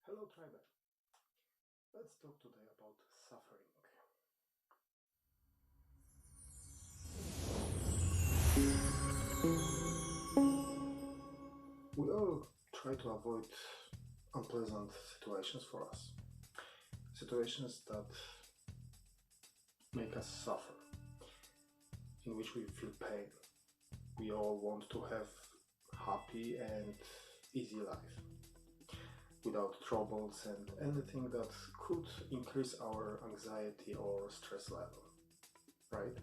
Hello Tribe, let's talk today about suffering. We all try to avoid unpleasant situations for us, situations that make us suffer, in which we feel pain. We all want to have happy and easy life, without troubles and anything that could increase our anxiety or stress level, right?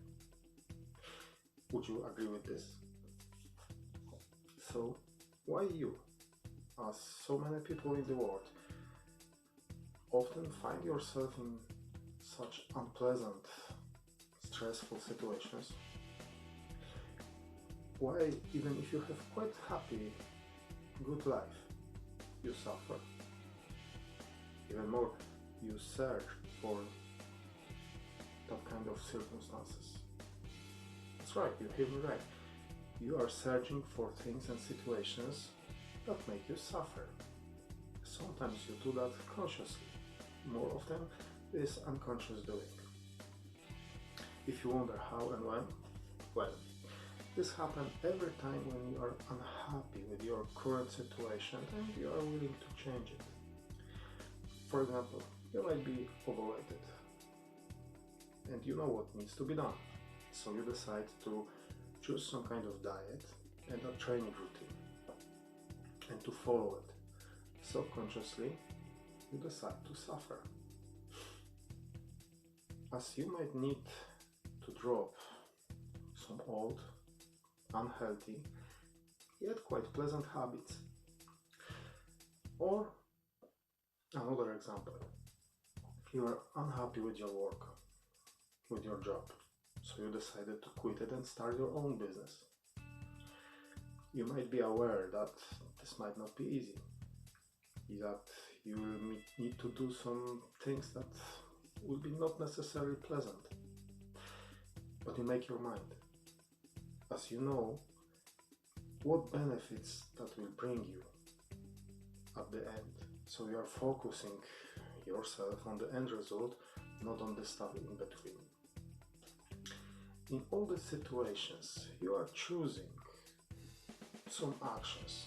Would you agree with this? So, why you, as so many people in the world, often find yourself in such unpleasant, stressful situations? Why, even if you have quite happy, good life, you suffer? Even more, you search for that kind of circumstances. That's right, you hear me right. You are searching for things and situations that make you suffer. Sometimes you do that consciously. More often, it is unconscious doing. If you wonder how and when, well, this happens every time when you are unhappy with your current situation and you are willing to change it. For example, you might be overweighted and you know what needs to be done. So you decide to choose some kind of diet and a training routine and to follow it. Subconsciously, you decide to suffer. As you might need to drop some old, unhealthy, yet quite pleasant habits. Or another example, you are unhappy with your work, with your job, so you decided to quit it and start your own business. You might be aware that this might not be easy, that you will need to do some things that will be not necessarily pleasant, but you make your mind, as you know what benefits that will bring you at the end. So you are focusing yourself on the end result, not on the stuff in between. In all the situations, you are choosing some actions.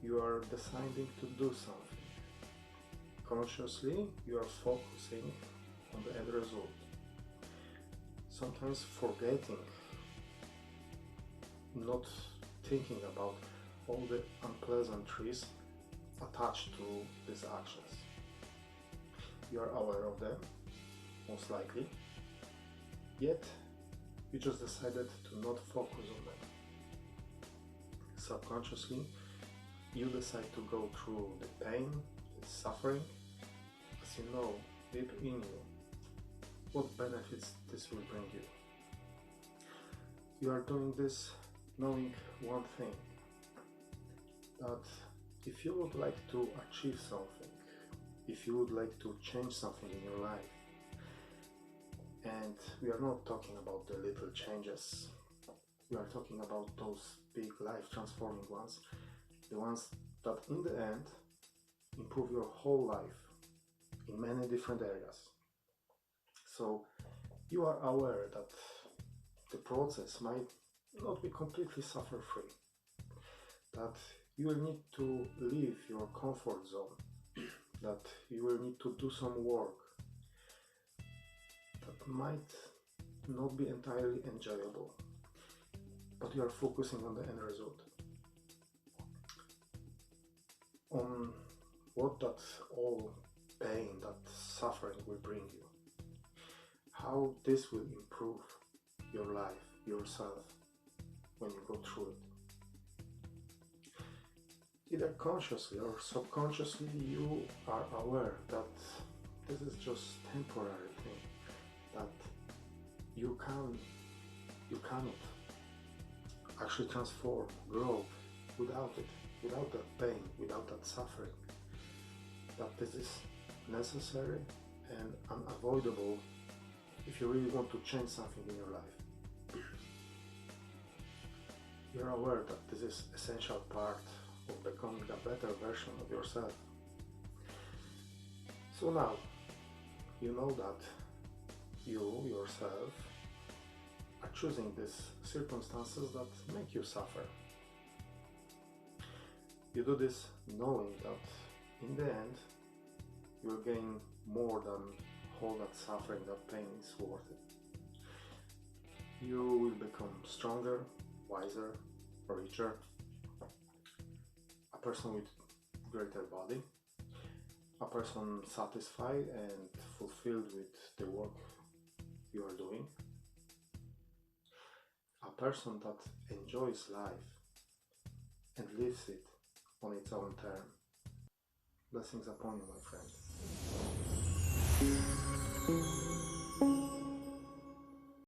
You are deciding to do something. Consciously, you are focusing on the end result. Sometimes forgetting, not thinking about all the unpleasantries attached to these actions. You are aware of them, most likely, yet you just decided to not focus on them. Subconsciously, you decide to go through the pain, the suffering, as you know deep in you what benefits this will bring you. You are doing this knowing one thing, that if you would like to achieve something, if you would like to change something in your life, and we are not talking about the little changes, we are talking about those big life transforming ones, the ones that in the end improve your whole life in many different areas. So you are aware that the process might not be completely suffer-free, that you will need to leave your comfort zone, that you will need to do some work that might not be entirely enjoyable, but you are focusing on the end result, on what that all pain, that suffering will bring you, how this will improve your life, yourself, when you go through it. Either consciously or subconsciously, you are aware that this is just temporary thing, that you cannot actually transform, grow without it, without that pain, without that suffering, that this is necessary and unavoidable if you really want to change something in your life. You're aware that this is essential part of becoming a better version of yourself, So now you know that you yourself are choosing these circumstances that make you suffer. You do this knowing that in the end you will gain more than all that suffering, that pain is worth it. You will become stronger, wiser, richer, a person with greater body, a person satisfied and fulfilled with the work you are doing, a person that enjoys life and lives it on its own term. Blessings upon you, my friend.